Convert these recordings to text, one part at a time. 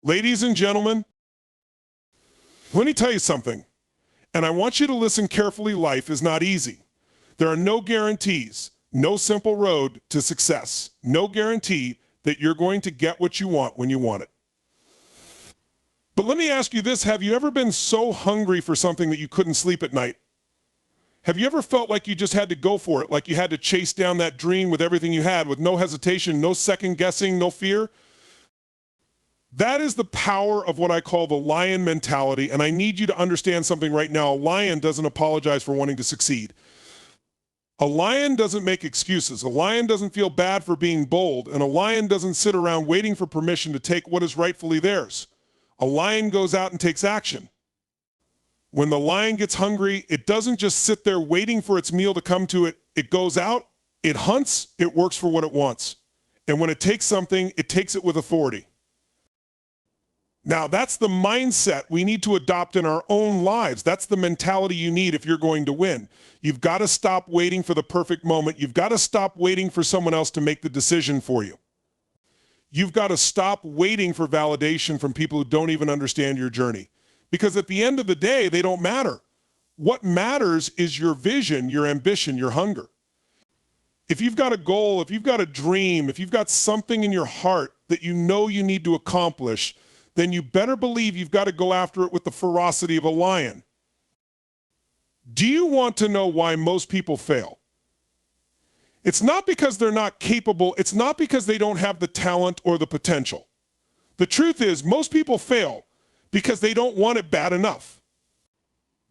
Ladies and gentlemen, let me tell you something, and I want you to listen carefully. Life is not easy. There are no guarantees, no simple road to success, no guarantee that you're going to get what you want when you want it. But let me ask you this, have you ever been so hungry for something that you couldn't sleep at night? Have you ever felt like you just had to go for it, like you had to chase down that dream with everything you had, with no hesitation, no second guessing, no fear? That is the power of what I call the lion mentality, and I need you to understand something right now. A lion doesn't apologize for wanting to succeed. A lion doesn't make excuses. A lion doesn't feel bad for being bold, and a lion doesn't sit around waiting for permission to take what is rightfully theirs. A lion goes out and takes action. When the lion gets hungry, it doesn't just sit there waiting for its meal to come to it. It goes out, it hunts, it works for what it wants. And when it takes something, it takes it with authority. Now, that's the mindset we need to adopt in our own lives. That's the mentality you need if you're going to win. You've got to stop waiting for the perfect moment. You've got to stop waiting for someone else to make the decision for you. You've got to stop waiting for validation from people who don't even understand your journey. Because at the end of the day, they don't matter. What matters is your vision, your ambition, your hunger. If you've got a goal, if you've got a dream, if you've got something in your heart that you know you need to accomplish, then you better believe you've got to go after it with the ferocity of a lion. Do you want to know why most people fail? It's not because they're not capable. It's not because they don't have the talent or the potential. The truth is, most people fail because they don't want it bad enough.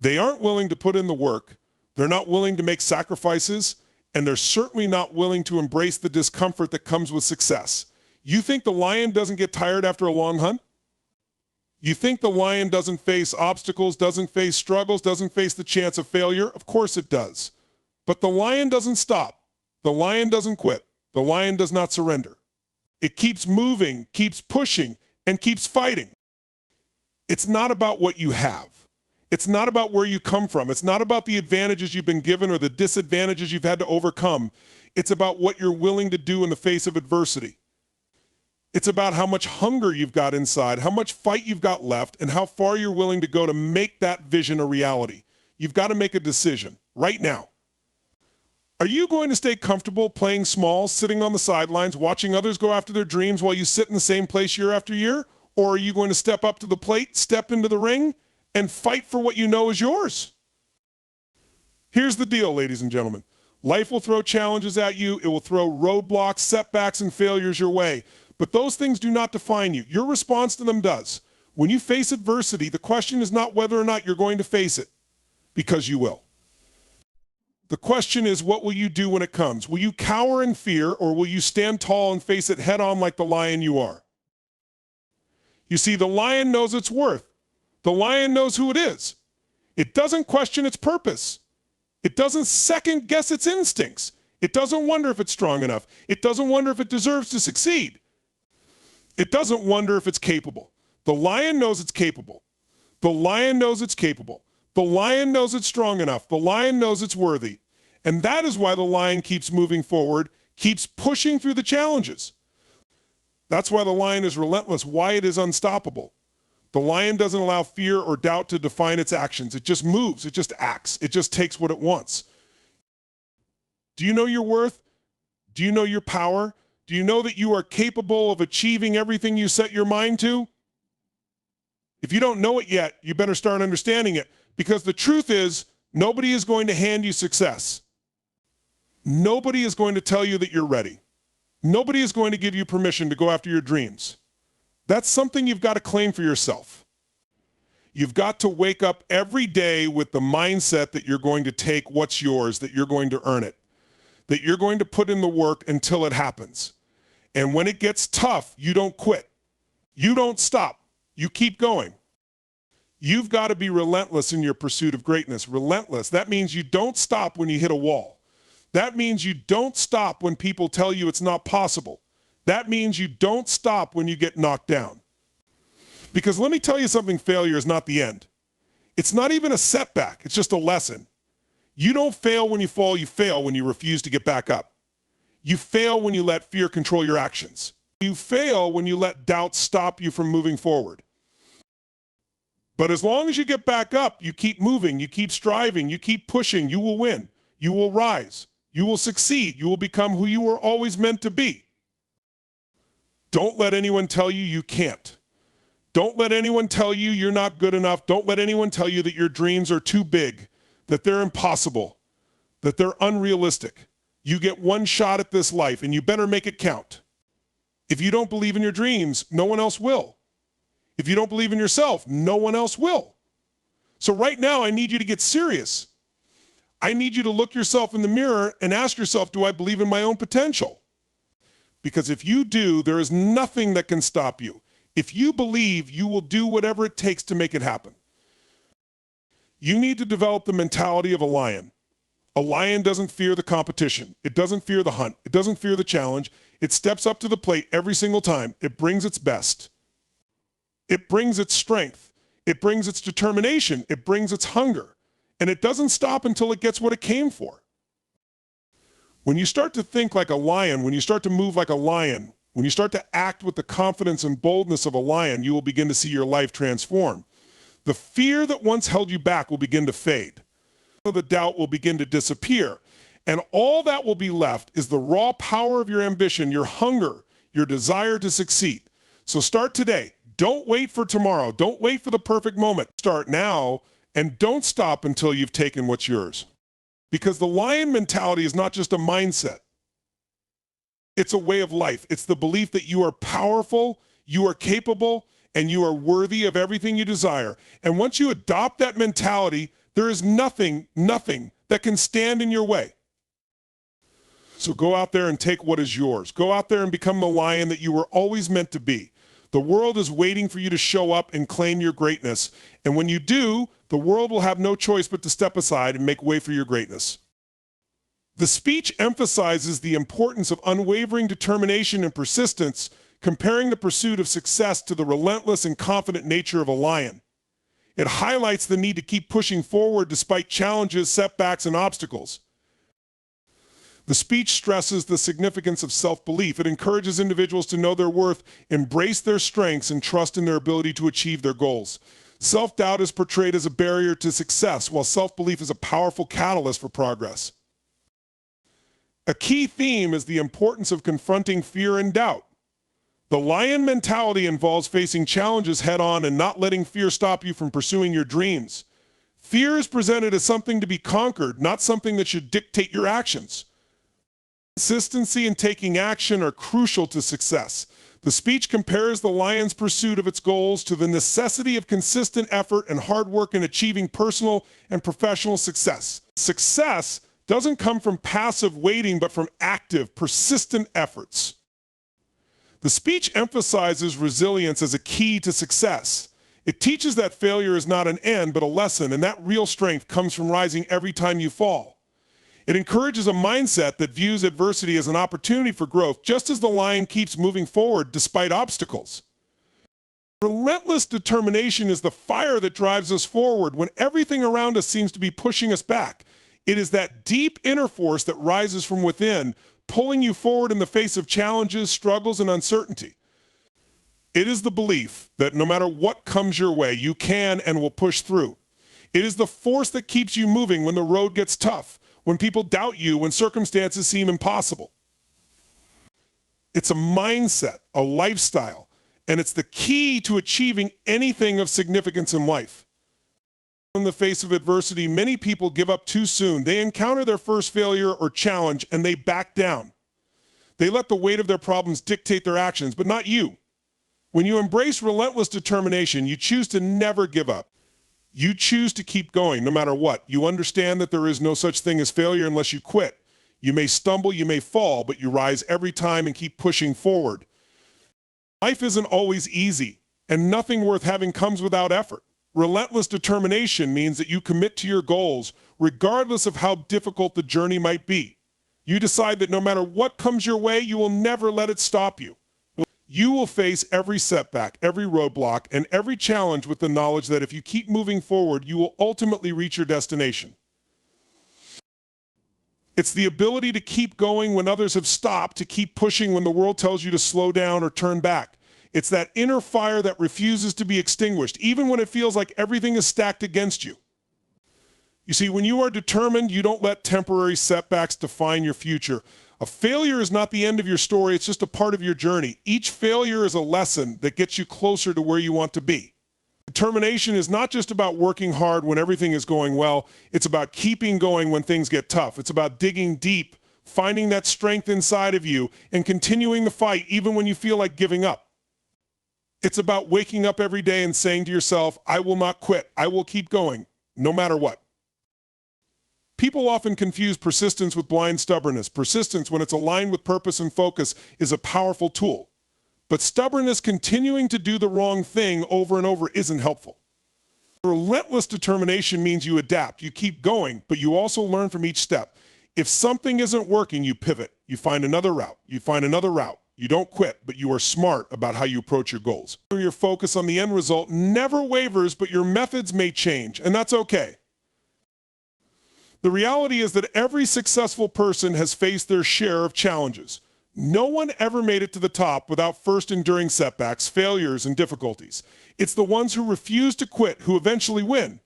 They aren't willing to put in the work. They're not willing to make sacrifices, and they're certainly not willing to embrace the discomfort that comes with success. You think the lion doesn't get tired after a long hunt? You think the lion doesn't face obstacles, doesn't face struggles, doesn't face the chance of failure? Of course it does. But the lion doesn't stop. The lion doesn't quit. The lion does not surrender. It keeps moving, keeps pushing, and keeps fighting. It's not about what you have. It's not about where you come from. It's not about the advantages you've been given or the disadvantages you've had to overcome. It's about what you're willing to do in the face of adversity. It's about how much hunger you've got inside, how much fight you've got left, and how far you're willing to go to make that vision a reality. You've got to make a decision right now. Are you going to stay comfortable playing small, sitting on the sidelines, watching others go after their dreams while you sit in the same place year after year? Or are you going to step up to the plate, step into the ring, and fight for what you know is yours? Here's the deal, ladies and gentlemen. Life will throw challenges at you. It will throw roadblocks, setbacks, and failures your way. But those things do not define you. Your response to them does. When you face adversity, the question is not whether or not you're going to face it, because you will. The question is, what will you do when it comes? Will you cower in fear, or will you stand tall and face it head on like the lion you are? You see, the lion knows its worth. The lion knows who it is. It doesn't question its purpose. It doesn't second guess its instincts. It doesn't wonder if it's strong enough. It doesn't wonder if it deserves to succeed. It doesn't wonder if it's capable. The lion knows it's capable. The lion knows it's capable. The lion knows it's strong enough. The lion knows it's worthy. And that is why the lion keeps moving forward, keeps pushing through the challenges. That's why the lion is relentless, why it is unstoppable. The lion doesn't allow fear or doubt to define its actions. It just moves. It just acts. It just takes what it wants. Do you know your worth? Do you know your power? Do you know that you are capable of achieving everything you set your mind to? If you don't know it yet, you better start understanding it, because the truth is, nobody is going to hand you success. Nobody is going to tell you that you're ready. Nobody is going to give you permission to go after your dreams. That's something you've got to claim for yourself. You've got to wake up every day with the mindset that you're going to take what's yours, that you're going to earn it, that you're going to put in the work until it happens. And when it gets tough, you don't quit. You don't stop. You keep going. You've got to be relentless in your pursuit of greatness. Relentless. That means you don't stop when you hit a wall. That means you don't stop when people tell you it's not possible. That means you don't stop when you get knocked down. Because let me tell you something, failure is not the end. It's not even a setback. It's just a lesson. You don't fail when you fall. You fail when you refuse to get back up. You fail when you let fear control your actions. You fail when you let doubt stop you from moving forward. But as long as you get back up, you keep moving, you keep striving, you keep pushing, you will win. You will rise. You will succeed. You will become who you were always meant to be. Don't let anyone tell you you can't. Don't let anyone tell you you're not good enough. Don't let anyone tell you that your dreams are too big, that they're impossible, that they're unrealistic. You get one shot at this life, and you better make it count. If you don't believe in your dreams, no one else will. If you don't believe in yourself, no one else will. So right now, I need you to get serious. I need you to look yourself in the mirror and ask yourself, do I believe in my own potential? Because if you do, there is nothing that can stop you. If you believe, you will do whatever it takes to make it happen. You need to develop the mentality of a lion. A lion doesn't fear the competition. It doesn't fear the hunt. It doesn't fear the challenge. It steps up to the plate every single time. It brings its best. It brings its strength. It brings its determination. It brings its hunger. And it doesn't stop until it gets what it came for. When you start to think like a lion, when you start to move like a lion, when you start to act with the confidence and boldness of a lion, you will begin to see your life transform. The fear that once held you back will begin to fade. The doubt will begin to disappear. And all that will be left is the raw power of your ambition, your hunger, your desire to succeed. So start today. Don't wait for tomorrow. Don't wait for the perfect moment. Start now, and don't stop until you've taken what's yours. Because the lion mentality is not just a mindset. It's a way of life. It's the belief that you are powerful, you are capable, and you are worthy of everything you desire. And once you adopt that mentality, there is nothing that can stand in your way. So go out there and take what is yours. Go out there and become the lion that you were always meant to be. The world is waiting for you to show up and claim your greatness. And when you do, the world will have no choice but to step aside and make way for your greatness. The speech emphasizes the importance of unwavering determination and persistence, comparing the pursuit of success to the relentless and confident nature of a lion. It highlights the need to keep pushing forward despite challenges, setbacks, and obstacles. The speech stresses the significance of self-belief. It encourages individuals to know their worth, embrace their strengths, and trust in their ability to achieve their goals. Self-doubt is portrayed as a barrier to success, while self-belief is a powerful catalyst for progress. A key theme is the importance of confronting fear and doubt. The lion mentality involves facing challenges head-on and not letting fear stop you from pursuing your dreams. Fear is presented as something to be conquered, not something that should dictate your actions. Consistency and taking action are crucial to success. The speech compares the lion's pursuit of its goals to the necessity of consistent effort and hard work in achieving personal and professional success. Success doesn't come from passive waiting, but from active, persistent efforts. The speech emphasizes resilience as a key to success. It teaches that failure is not an end, but a lesson, and that real strength comes from rising every time you fall. It encourages a mindset that views adversity as an opportunity for growth, just as the lion keeps moving forward despite obstacles. Relentless determination is the fire that drives us forward when everything around us seems to be pushing us back. It is that deep inner force that rises from within, pulling you forward in the face of challenges, struggles, and uncertainty. It is the belief that no matter what comes your way, you can and will push through. It is the force that keeps you moving when the road gets tough, when people doubt you, when circumstances seem impossible. It's a mindset, a lifestyle, and it's the key to achieving anything of significance in life. In the face of adversity, many people give up too soon. They encounter their first failure or challenge and they back down. They let the weight of their problems dictate their actions, but not you. When you embrace relentless determination, you choose to never give up. You choose to keep going no matter what. You understand that there is no such thing as failure unless you quit. You may stumble, you may fall, but you rise every time and keep pushing forward. Life isn't always easy, and nothing worth having comes without effort. Relentless determination means that you commit to your goals, regardless of how difficult the journey might be. You decide that no matter what comes your way, you will never let it stop you. You will face every setback, every roadblock, and every challenge with the knowledge that if you keep moving forward, you will ultimately reach your destination. It's the ability to keep going when others have stopped, to keep pushing when the world tells you to slow down or turn back. It's that inner fire that refuses to be extinguished, even when it feels like everything is stacked against you. You see, when you are determined, you don't let temporary setbacks define your future. A failure is not the end of your story, it's just a part of your journey. Each failure is a lesson that gets you closer to where you want to be. Determination is not just about working hard when everything is going well, it's about keeping going when things get tough. It's about digging deep, finding that strength inside of you, and continuing the fight even when you feel like giving up. It's about waking up every day and saying to yourself, I will not quit, I will keep going, no matter what. People often confuse persistence with blind stubbornness. Persistence, when it's aligned with purpose and focus, is a powerful tool. But stubbornness, continuing to do the wrong thing over and over, isn't helpful. Relentless determination means you adapt, you keep going, but you also learn from each step. If something isn't working, you pivot, you find another route, you find another route. You don't quit, but you are smart about how you approach your goals. Your focus on the end result never wavers, but your methods may change, and that's okay. The reality is that every successful person has faced their share of challenges. No one ever made it to the top without first enduring setbacks, failures, and difficulties. It's the ones who refuse to quit who eventually win.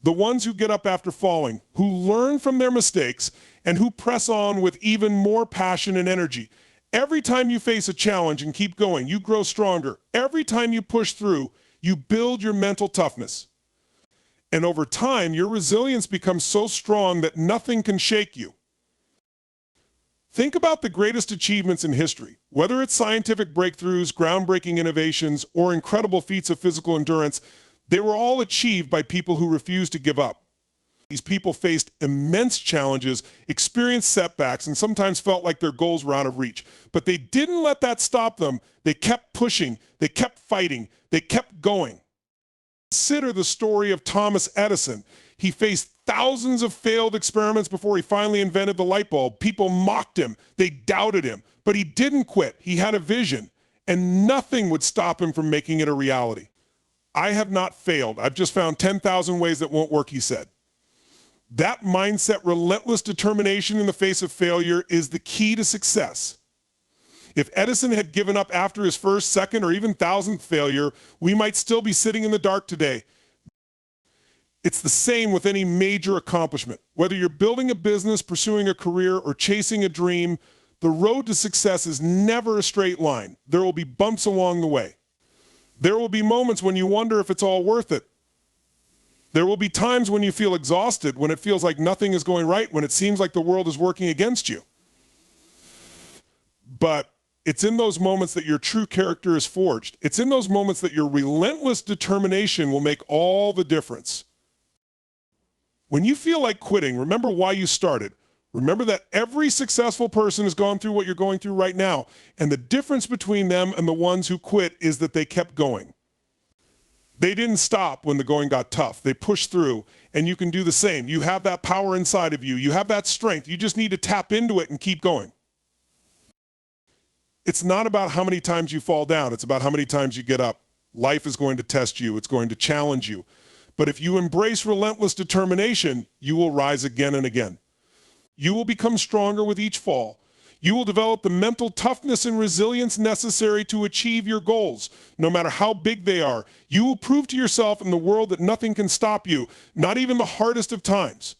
The ones who get up after falling, who learn from their mistakes, and who press on with even more passion and energy. Every time you face a challenge and keep going, you grow stronger. Every time you push through, you build your mental toughness. And over time, your resilience becomes so strong that nothing can shake you. Think about the greatest achievements in history. Whether it's scientific breakthroughs, groundbreaking innovations, or incredible feats of physical endurance, they were all achieved by people who refused to give up. These people faced immense challenges, experienced setbacks, and sometimes felt like their goals were out of reach. But they didn't let that stop them. They kept pushing, they kept fighting, they kept going. Consider the story of Thomas Edison. He faced thousands of failed experiments before he finally invented the light bulb. People mocked him, they doubted him, but he didn't quit. He had a vision, and nothing would stop him from making it a reality. I have not failed. I've just found 10,000 ways that won't work, he said. That mindset, relentless determination in the face of failure, is the key to success. If Edison had given up after his first, second, or even 1,000th failure, we might still be sitting in the dark today. It's the same with any major accomplishment. Whether you're building a business, pursuing a career, or chasing a dream, the road to success is never a straight line. There will be bumps along the way. There will be moments when you wonder if it's all worth it. There will be times when you feel exhausted, when it feels like nothing is going right, when it seems like the world is working against you. But it's in those moments that your true character is forged. It's in those moments that your relentless determination will make all the difference. When you feel like quitting, remember why you started. Remember that every successful person has gone through what you're going through right now, and the difference between them and the ones who quit is that they kept going. They didn't stop when the going got tough. They pushed through, and you can do the same. You have that power inside of you. You have that strength. You just need to tap into it and keep going. It's not about how many times you fall down. It's about how many times you get up. Life is going to test you. It's going to challenge you. But if you embrace relentless determination, you will rise again and again. You will become stronger with each fall. You will develop the mental toughness and resilience necessary to achieve your goals, no matter how big they are. You will prove to yourself and the world that nothing can stop you, not even the hardest of times.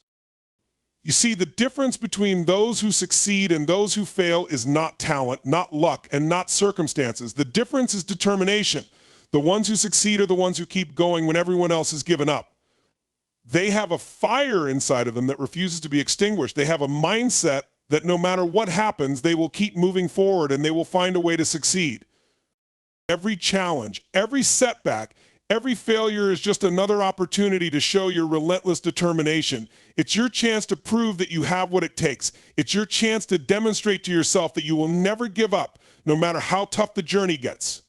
You see, the difference between those who succeed and those who fail is not talent, not luck, and not circumstances. The difference is determination. The ones who succeed are the ones who keep going when everyone else has given up. They have a fire inside of them that refuses to be extinguished. They have a mindset that no matter what happens, they will keep moving forward and they will find a way to succeed. Every challenge, every setback, every failure is just another opportunity to show your relentless determination. It's your chance to prove that you have what it takes. It's your chance to demonstrate to yourself that you will never give up, no matter how tough the journey gets.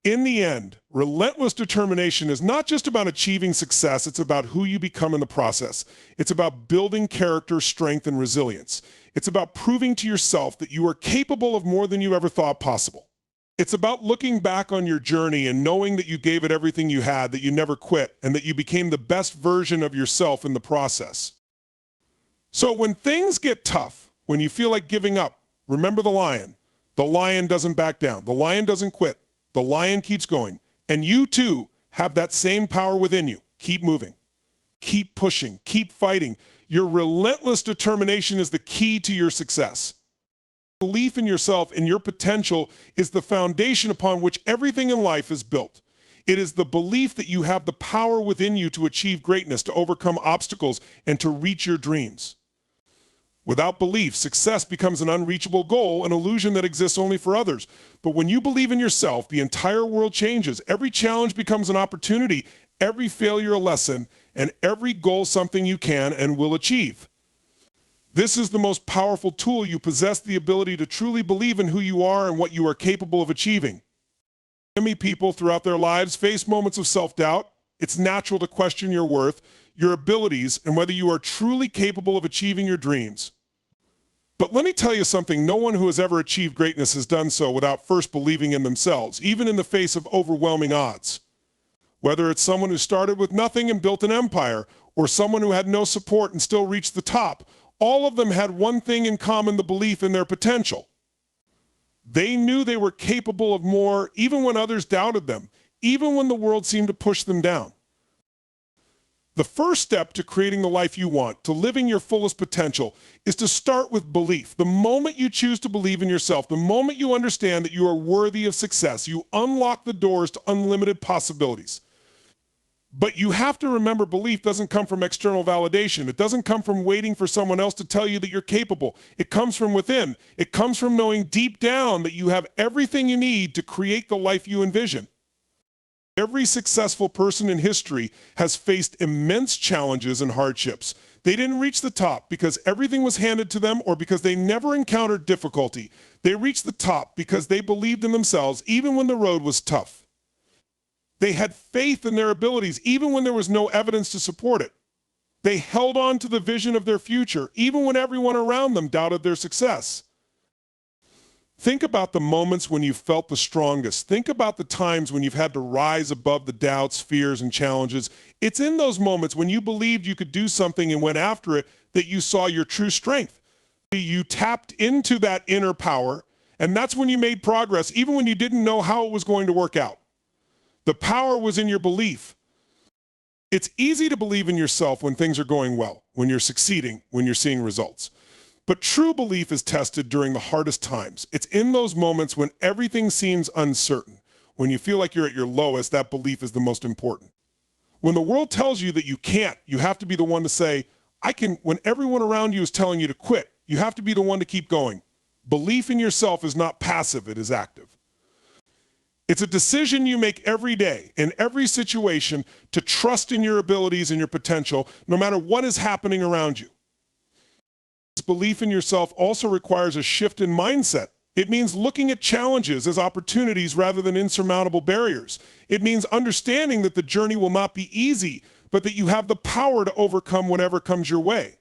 In the end, relentless determination is not just about achieving success, it's about who you become in the process. It's about building character, strength, and resilience. It's about proving to yourself that you are capable of more than you ever thought possible. It's about looking back on your journey and knowing that you gave it everything you had, that you never quit, and that you became the best version of yourself in the process. So when things get tough, when you feel like giving up, remember the lion. The lion doesn't back down. The lion doesn't quit. The lion keeps going. And you too have that same power within you. Keep moving. Keep pushing. Keep fighting. Your relentless determination is the key to your success. Belief in yourself and your potential is the foundation upon which everything in life is built. It is the belief that you have the power within you to achieve greatness, to overcome obstacles, and to reach your dreams. Without belief, success becomes an unreachable goal, an illusion that exists only for others. But when you believe in yourself, the entire world changes. Every challenge becomes an opportunity, every failure a lesson, and every goal something you can and will achieve. This is the most powerful tool. You possess the ability to truly believe in who you are and what you are capable of achieving. Many people throughout their lives face moments of self-doubt. It's natural to question your worth, your abilities, and whether you are truly capable of achieving your dreams. But let me tell you something, no one who has ever achieved greatness has done so without first believing in themselves, even in the face of overwhelming odds. Whether it's someone who started with nothing and built an empire, or someone who had no support and still reached the top, all of them had one thing in common: the belief in their potential. They knew they were capable of more, even when others doubted them, even when the world seemed to push them down. The first step to creating the life you want, to living your fullest potential, is to start with belief. The moment you choose to believe in yourself, the moment you understand that you are worthy of success, you unlock the doors to unlimited possibilities. But you have to remember, belief doesn't come from external validation. It doesn't come from waiting for someone else to tell you that you're capable. It comes from within. It comes from knowing deep down that you have everything you need to create the life you envision. Every successful person in history has faced immense challenges and hardships. They didn't reach the top because everything was handed to them or because they never encountered difficulty. They reached the top because they believed in themselves even when the road was tough. They had faith in their abilities even when there was no evidence to support it. They held on to the vision of their future even when everyone around them doubted their success. Think about the moments when you felt the strongest. Think about the times when you've had to rise above the doubts, fears, and challenges. It's in those moments when you believed you could do something and went after it that you saw your true strength. You tapped into that inner power, and that's when you made progress, even when you didn't know how it was going to work out. The power was in your belief. It's easy to believe in yourself when things are going well, when you're succeeding, when you're seeing results. But true belief is tested during the hardest times. It's in those moments when everything seems uncertain. When you feel like you're at your lowest, that belief is the most important. When the world tells you that you can't, you have to be the one to say, I can. When everyone around you is telling you to quit, you have to be the one to keep going. Belief in yourself is not passive, it is active. It's a decision you make every day, in every situation, to trust in your abilities and your potential, no matter what is happening around you. This belief in yourself also requires a shift in mindset. It means looking at challenges as opportunities rather than insurmountable barriers. It means understanding that the journey will not be easy, but that you have the power to overcome whatever comes your way.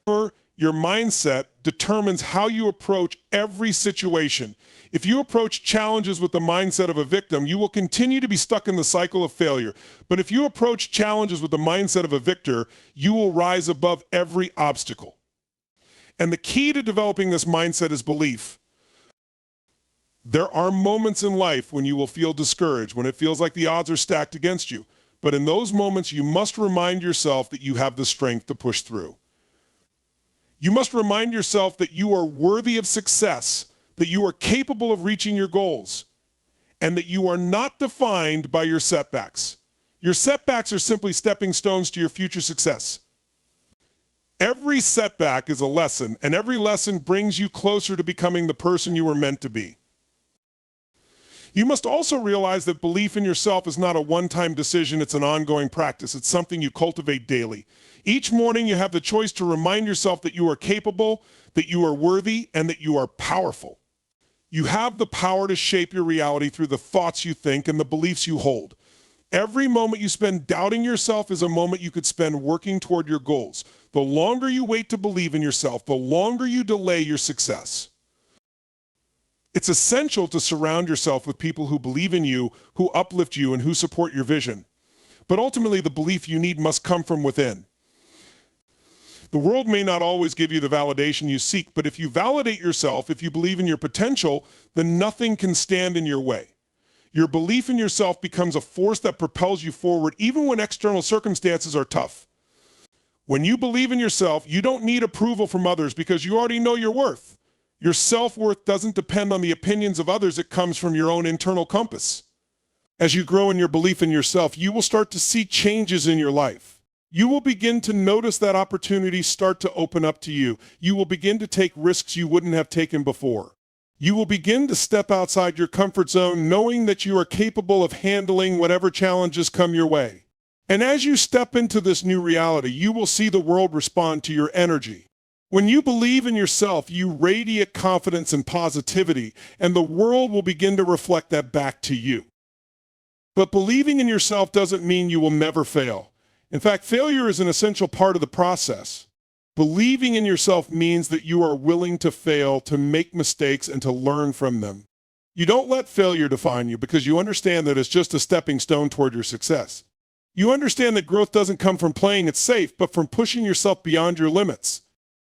Your mindset determines how you approach every situation. If you approach challenges with the mindset of a victim, you will continue to be stuck in the cycle of failure. But if you approach challenges with the mindset of a victor, you will rise above every obstacle. And the key to developing this mindset is belief. There are moments in life when you will feel discouraged, when it feels like the odds are stacked against you. But in those moments, you must remind yourself that you have the strength to push through. You must remind yourself that you are worthy of success, that you are capable of reaching your goals, and that you are not defined by your setbacks. Your setbacks are simply stepping stones to your future success. Every setback is a lesson, and every lesson brings you closer to becoming the person you were meant to be. You must also realize that belief in yourself is not a one-time decision, it's an ongoing practice. It's something you cultivate daily. Each morning you have the choice to remind yourself that you are capable, that you are worthy, and that you are powerful. You have the power to shape your reality through the thoughts you think and the beliefs you hold. Every moment you spend doubting yourself is a moment you could spend working toward your goals. The longer you wait to believe in yourself, the longer you delay your success. It's essential to surround yourself with people who believe in you, who uplift you, and who support your vision. But ultimately, the belief you need must come from within. The world may not always give you the validation you seek, but if you validate yourself, if you believe in your potential, then nothing can stand in your way. Your belief in yourself becomes a force that propels you forward even when external circumstances are tough. When you believe in yourself, you don't need approval from others because you already know your worth. Your self-worth doesn't depend on the opinions of others, it comes from your own internal compass. As you grow in your belief in yourself, you will start to see changes in your life. You will begin to notice that opportunities start to open up to you. You will begin to take risks you wouldn't have taken before. You will begin to step outside your comfort zone, knowing that you are capable of handling whatever challenges come your way. And as you step into this new reality, you will see the world respond to your energy. When you believe in yourself, you radiate confidence and positivity, and the world will begin to reflect that back to you. But believing in yourself doesn't mean you will never fail. In fact, failure is an essential part of the process. Believing in yourself means that you are willing to fail, to make mistakes, and to learn from them. You don't let failure define you because you understand that it's just a stepping stone toward your success. You understand that growth doesn't come from playing it safe, but from pushing yourself beyond your limits.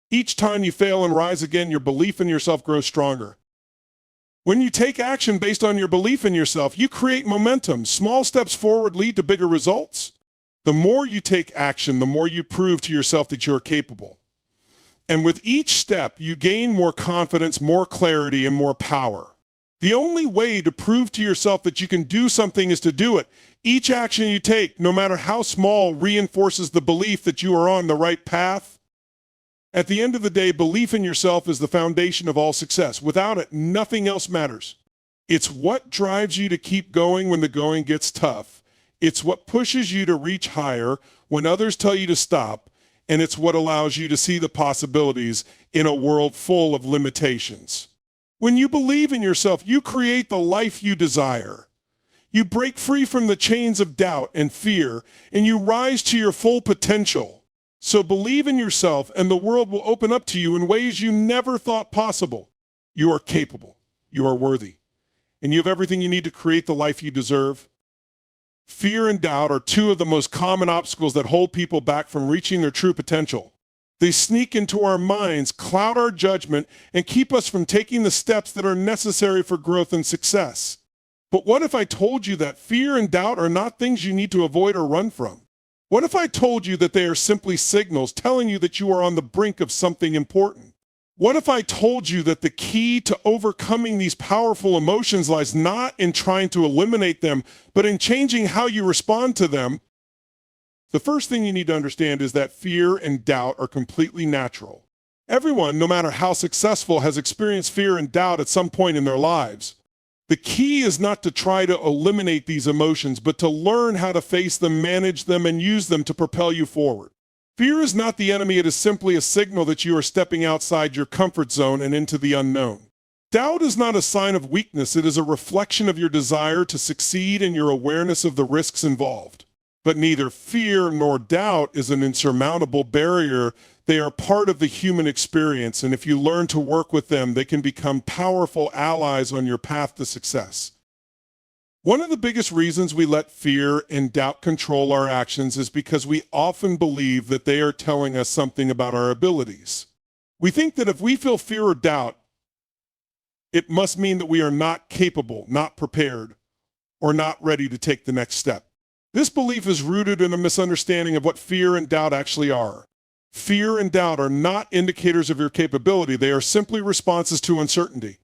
Each time you fail and rise again, your belief in yourself grows stronger. When you take action based on your belief in yourself, you create momentum. Small steps forward lead to bigger results. The more you take action, the more you prove to yourself that you're capable. And with each step, you gain more confidence, more clarity, and more power. The only way to prove to yourself that you can do something is to do it. Each action you take, no matter how small, reinforces the belief that you are on the right path. At the end of the day, belief in yourself is the foundation of all success. Without it, nothing else matters. It's what drives you to keep going when the going gets tough. It's what pushes you to reach higher when others tell you to stop. And it's what allows you to see the possibilities in a world full of limitations. When you believe in yourself, you create the life you desire. You break free from the chains of doubt and fear, and you rise to your full potential. So believe in yourself, and the world will open up to you in ways you never thought possible. You are capable. You are worthy. And you have everything you need to create the life you deserve. Fear and doubt are two of the most common obstacles that hold people back from reaching their true potential. They sneak into our minds, cloud our judgment, and keep us from taking the steps that are necessary for growth and success. But what if I told you that fear and doubt are not things you need to avoid or run from? What if I told you that they are simply signals telling you that you are on the brink of something important? What if I told you that the key to overcoming these powerful emotions lies not in trying to eliminate them, but in changing how you respond to them? The first thing you need to understand is that fear and doubt are completely natural. Everyone, no matter how successful, has experienced fear and doubt at some point in their lives. The key is not to try to eliminate these emotions, but to learn how to face them, manage them, and use them to propel you forward. Fear is not the enemy, it is simply a signal that you are stepping outside your comfort zone and into the unknown. Doubt is not a sign of weakness, it is a reflection of your desire to succeed and your awareness of the risks involved. But neither fear nor doubt is an insurmountable barrier. They are part of the human experience, and if you learn to work with them, they can become powerful allies on your path to success. One of the biggest reasons we let fear and doubt control our actions is because we often believe that they are telling us something about our abilities. We think that if we feel fear or doubt, it must mean that we are not capable, not prepared, or not ready to take the next step. This belief is rooted in a misunderstanding of what fear and doubt actually are. Fear and doubt are not indicators of your capability. They are simply responses to uncertainty.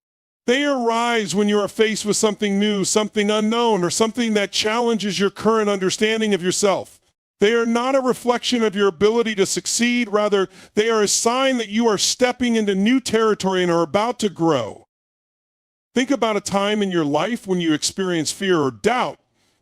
They arise when you are faced with something new, something unknown, or something that challenges your current understanding of yourself. They are not a reflection of your ability to succeed. Rather, they are a sign that you are stepping into new territory and are about to grow. Think about a time in your life when you experienced fear or doubt.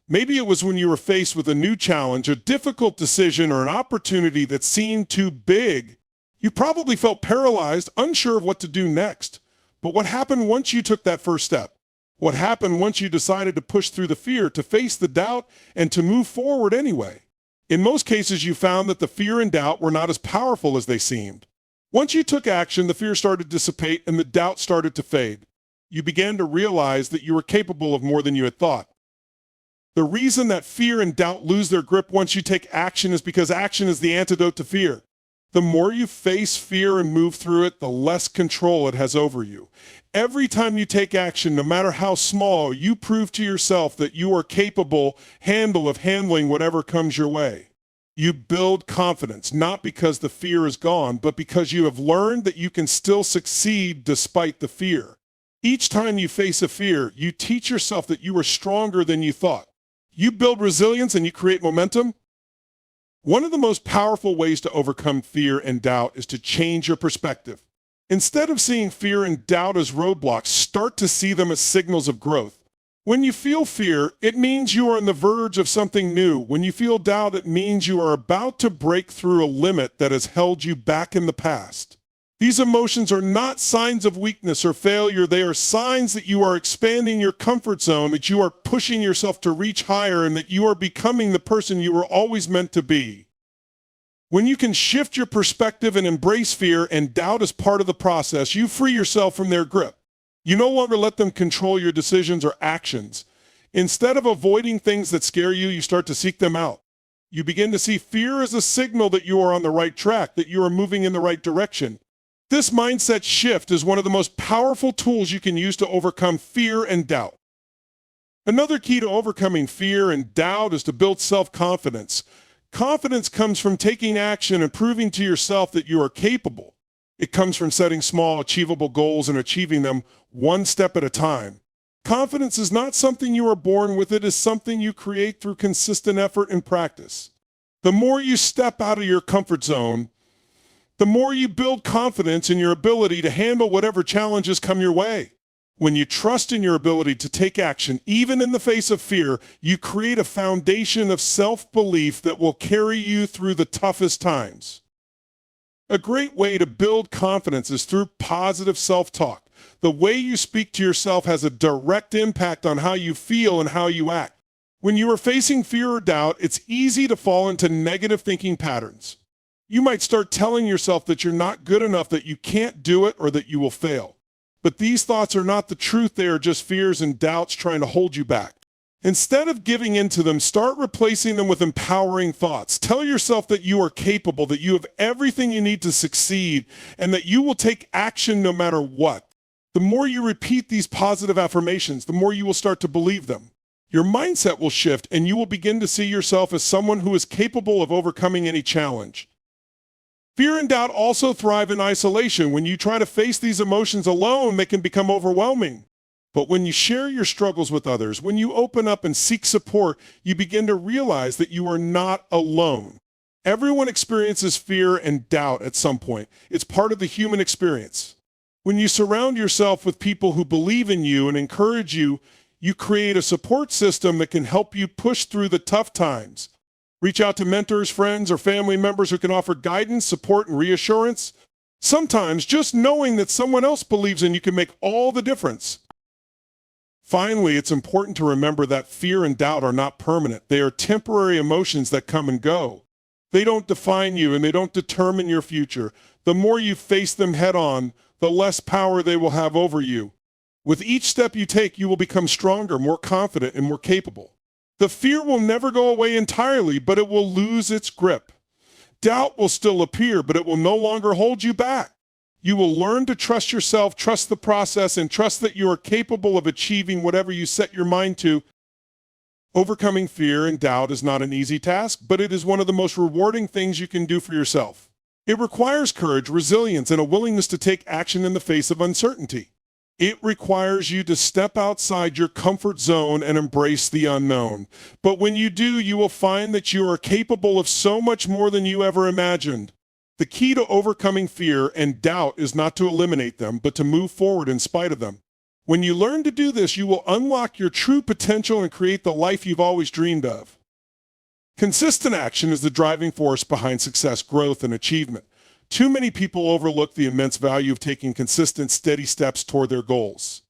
Maybe it was when you were faced with a new challenge, a difficult decision, or an opportunity that seemed too big. You probably felt paralyzed, unsure of what to do next. But what happened once you took that first step? What happened once you decided to push through the fear, to face the doubt, and to move forward anyway? In most cases, you found that the fear and doubt were not as powerful as they seemed. Once you took action, the fear started to dissipate and the doubt started to fade. You began to realize that you were capable of more than you had thought. The reason that fear and doubt lose their grip once you take action is because action is the antidote to fear. The more you face fear and move through it, the less control it has over you. Every time you take action, no matter how small, you prove to yourself that you are capable of handling whatever comes your way. You build confidence, not because the fear is gone, but because you have learned that you can still succeed despite the fear. Each time you face a fear, you teach yourself that you are stronger than you thought. You build resilience and you create momentum. One of the most powerful ways to overcome fear and doubt is to change your perspective. Instead of seeing fear and doubt as roadblocks, start to see them as signals of growth. When you feel fear, it means you are on the verge of something new. When you feel doubt, it means you are about to break through a limit that has held you back in the past. These emotions are not signs of weakness or failure. They are signs that you are expanding your comfort zone, that you are pushing yourself to reach higher, and that you are becoming the person you were always meant to be. When you can shift your perspective and embrace fear and doubt as part of the process, you free yourself from their grip. You no longer let them control your decisions or actions. Instead of avoiding things that scare you, you start to seek them out. You begin to see fear as a signal that you are on the right track, that you are moving in the right direction. This mindset shift is one of the most powerful tools you can use to overcome fear and doubt. Another key to overcoming fear and doubt is to build self-confidence. Confidence comes from taking action and proving to yourself that you are capable. It comes from setting small, achievable goals and achieving them one step at a time. Confidence is not something you are born with, it is something you create through consistent effort and practice. The more you step out of your comfort zone, the more you build confidence in your ability to handle whatever challenges come your way. When you trust in your ability to take action, even in the face of fear, you create a foundation of self-belief that will carry you through the toughest times. A great way to build confidence is through positive self-talk. The way you speak to yourself has a direct impact on how you feel and how you act. When you are facing fear or doubt, it's easy to fall into negative thinking patterns. You might start telling yourself that you're not good enough, that you can't do it, or that you will fail. But these thoughts are not the truth. They are just fears and doubts trying to hold you back. Instead of giving in to them, start replacing them with empowering thoughts. Tell yourself that you are capable, that you have everything you need to succeed, and that you will take action no matter what. The more you repeat these positive affirmations, the more you will start to believe them. Your mindset will shift, and you will begin to see yourself as someone who is capable of overcoming any challenge. Fear and doubt also thrive in isolation. When you try to face these emotions alone, they can become overwhelming. But when you share your struggles with others, when you open up and seek support, you begin to realize that you are not alone. Everyone experiences fear and doubt at some point. It's part of the human experience. When you surround yourself with people who believe in you and encourage you, you create a support system that can help you push through the tough times. Reach out to mentors, friends, or family members who can offer guidance, support, and reassurance. Sometimes just knowing that someone else believes in you can make all the difference. Finally, it's important to remember that fear and doubt are not permanent. They are temporary emotions that come and go. They don't define you and they don't determine your future. The more you face them head on, the less power they will have over you. With each step you take, you will become stronger, more confident, and more capable. The fear will never go away entirely, but it will lose its grip. Doubt will still appear, but it will no longer hold you back. You will learn to trust yourself, trust the process, and trust that you are capable of achieving whatever you set your mind to. Overcoming fear and doubt is not an easy task, but it is one of the most rewarding things you can do for yourself. It requires courage, resilience, and a willingness to take action in the face of uncertainty. It requires you to step outside your comfort zone and embrace the unknown. But when you do, you will find that you are capable of so much more than you ever imagined. The key to overcoming fear and doubt is not to eliminate them, but to move forward in spite of them. When you learn to do this, you will unlock your true potential and create the life you've always dreamed of. Consistent action is the driving force behind success, growth, and achievement. Too many people overlook the immense value of taking consistent, steady steps toward their goals.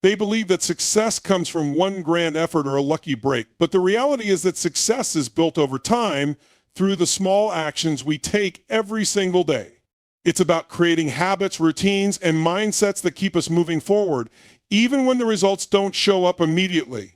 They believe that success comes from one grand effort or a lucky break, but the reality is that success is built over time through the small actions we take every single day. It's about creating habits, routines, and mindsets that keep us moving forward, even when the results don't show up immediately.